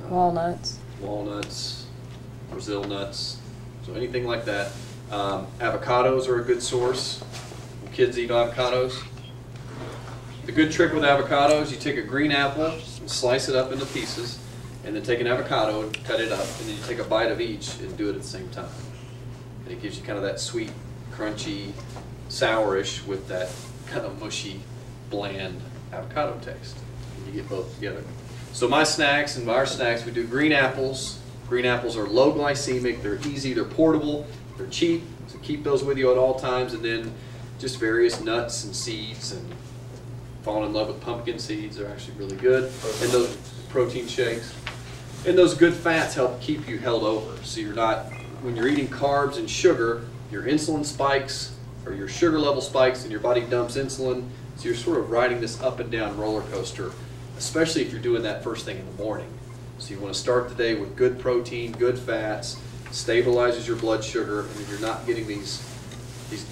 walnuts, Brazil nuts, so anything like that. Avocados are a good source. Kids eat avocados. The good trick with avocados, you take a green apple and slice it up into pieces, and then take an avocado and cut it up, and then you take a bite of each and do it at the same time. And it gives you kind of that sweet, crunchy, sourish with that kind of mushy, bland avocado taste. And you get both together. So my snacks and our snacks, we do green apples. Green apples are low glycemic, they're easy, they're portable, they're cheap, so keep those with you at all times. And then just various nuts and seeds, and falling in love with pumpkin seeds. They're actually really good. And those protein shakes. And those good fats help keep you held over. So you're not, when you're eating carbs and sugar, your insulin spikes, or your sugar level spikes, and your body dumps insulin. So you're sort of riding this up and down roller coaster, especially if you're doing that first thing in the morning. So you want to start the day with good protein, good fats, stabilizes your blood sugar, and then you're not getting these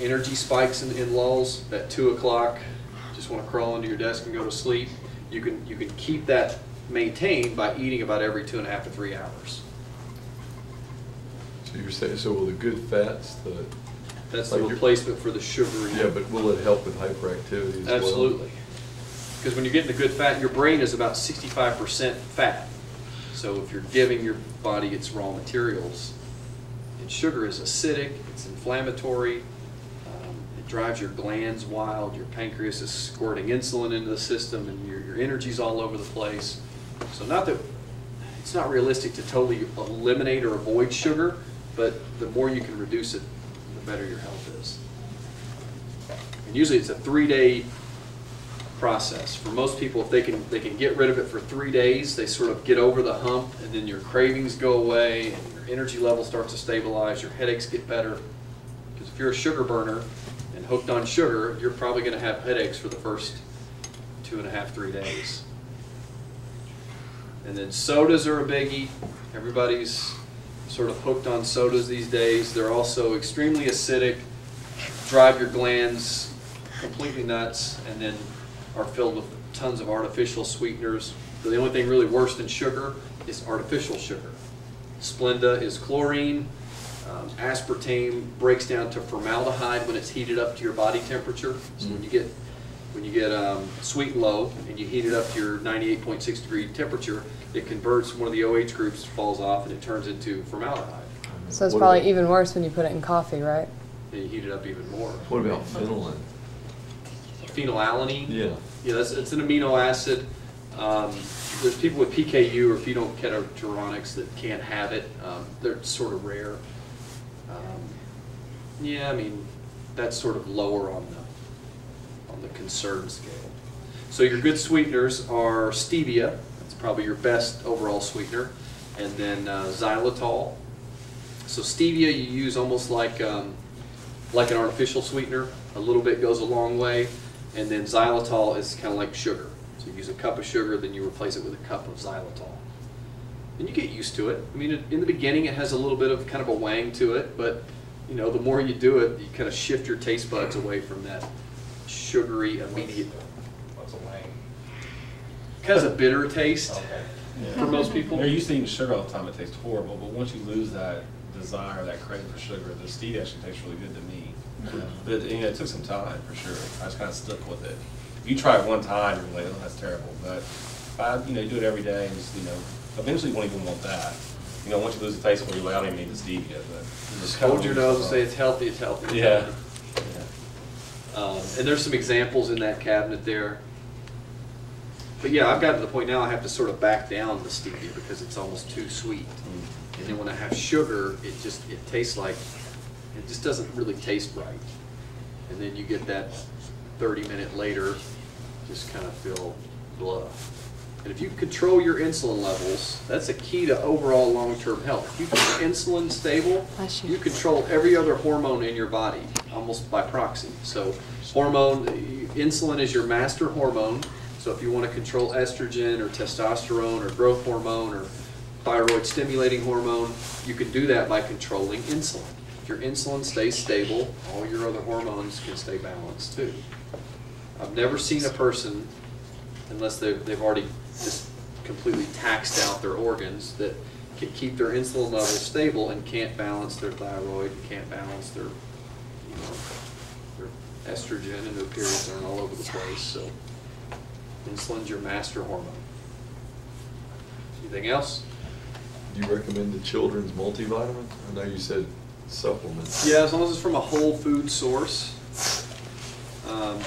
energy spikes in lulls at 2 o'clock. Just want to crawl into your desk and go to sleep. You can keep that maintained by eating about every 2.5 to 3 hours. So you're saying, so will the good fats, that's the replacement for the sugary. Yeah, but will it help with hyperactivity as well? Absolutely. Because when you're getting the good fat, your brain is about 65% fat. So if you're giving your body its raw materials, and sugar is acidic, it's inflammatory, it drives your glands wild, your pancreas is squirting insulin into the system, and your energy's all over the place. So not that it's not realistic to totally eliminate or avoid sugar, but the more you can reduce it, the better your health is. And usually it's a 3-day process. For most people, if they can get rid of it for 3 days, they sort of get over the hump, and then your cravings go away, and your energy level starts to stabilize, your headaches get better. Because if you're a sugar burner and hooked on sugar, you're probably going to have headaches for the first 2.5, 3 days. And then sodas are a biggie. Everybody's sort of hooked on sodas these days. They're also extremely acidic, drive your glands completely nuts, and then are filled with tons of artificial sweeteners. So the only thing really worse than sugar is artificial sugar. Splenda is chlorine. Aspartame breaks down to formaldehyde when it's heated up to your body temperature. So when you get sweet and low and you heat it up to your 98.6 degree temperature, it converts, one of the OH groups falls off and it turns into formaldehyde. So it's probably even worse when you put it in coffee, right? And you heat it up even more. What about phenolane? Phenylalanine? Yeah. Yeah, it's an amino acid. There's people with PKU or phenylketonuria that can't have it. They're sort of rare. Yeah, I mean, that's sort of lower on the concern scale. So your good sweeteners are stevia. That's probably your best overall sweetener. And then xylitol. So stevia you use almost like an artificial sweetener. A little bit goes a long way. And then xylitol is kind of like sugar. So you use a cup of sugar, then you replace it with a cup of xylitol. And you get used to it. I mean, in the beginning it has a little bit of kind of a wang to it, but you know, the more you do it, you kind of shift your taste buds away from that sugary, immediate. What's a wang? It has a bitter taste Okay. for most people. They're used to eating sugar all the time, it tastes horrible, but once you lose that desire, that craving for sugar, the stevia actually tastes really good to me. But it took some time, for sure. I just kind of stuck with it. If you try it one time, you're like, oh, that's terrible. But if I, you do it every day, and just, eventually you won't even want that. Once you lose the taste for it, you're like, I don't even need the stevia. But just hold your nose and say it's healthy, it's healthy. It's yeah. Healthy. And there's some examples in that cabinet there. But yeah, I've got to the point now I have to sort of back down the stevia because it's almost too sweet. And then when I have sugar, it tastes like, it just doesn't really taste right. And then you get that 30-minute later, just kind of feel blah. And if you control your insulin levels, that's a key to overall long-term health. If you keep your insulin stable, you control every other hormone in your body, almost by proxy. So insulin is your master hormone. So if you want to control estrogen or testosterone or growth hormone or thyroid stimulating hormone, you can do that by controlling insulin. If your insulin stays stable, all your other hormones can stay balanced too. I've never seen a person, unless they've already just completely taxed out their organs, that can keep their insulin levels stable and can't balance their thyroid, and can't balance their, you know, their estrogen, and their periods aren't all over the place. So insulin's your master hormone. Anything else? Do you recommend the children's multivitamin? I know you said supplements. Yeah, as long as it's from a whole food source.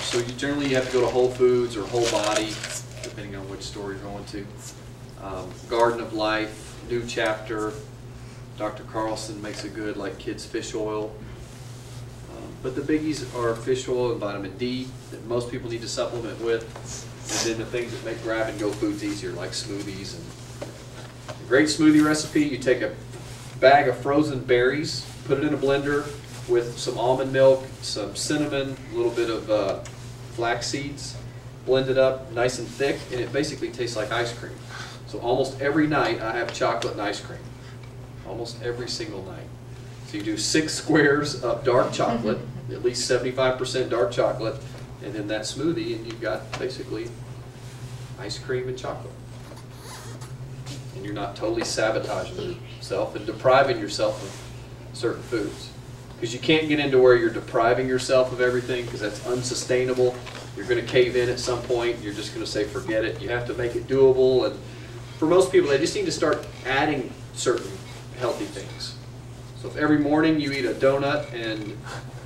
So you generally have to go to Whole Foods or Whole Body, depending on which store you're going to. Garden of Life, New Chapter, Dr. Carlson makes a good like kids fish oil. But the biggies are fish oil and vitamin D that most people need to supplement with, and then the things that make grab and go foods easier, like smoothies. And a great smoothie recipe: you take a bag of frozen berries, put it in a blender with some almond milk, some cinnamon, a little bit of flax seeds, blend it up nice and thick, and it basically tastes like ice cream. So almost every night I have chocolate and ice cream. Almost every single night. So you do 6 squares of dark chocolate, at least 75% dark chocolate, and then that smoothie, and you've got basically ice cream and chocolate. And you're not totally sabotaging yourself and depriving yourself of certain foods. Because you can't get into where you're depriving yourself of everything, because that's unsustainable. You're going to cave in at some point. You're just going to say, forget it. You have to make it doable. And for most people, they just need to start adding certain healthy things. So if every morning you eat a donut and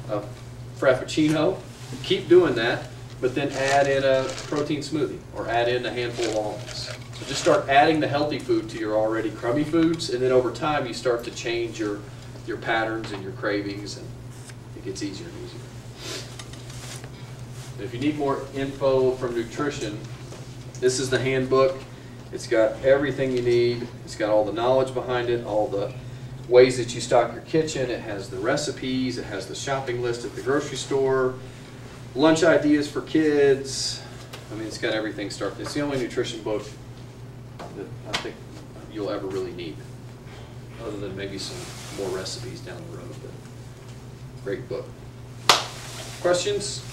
a frappuccino, keep doing that, but then add in a protein smoothie or add in a handful of almonds. So just start adding the healthy food to your already crummy foods, and then over time you start to change your patterns and your cravings, and it gets easier and easier. And if you need more info from nutrition, this is the handbook. It's got everything you need. It's got all the knowledge behind it, all the ways that you stock your kitchen. It has the recipes. It has the shopping list at the grocery store, lunch ideas for kids. I mean, it's got everything started. It's the only nutrition book that I think you'll ever really need, other than maybe some more recipes down the road. But great book. Questions?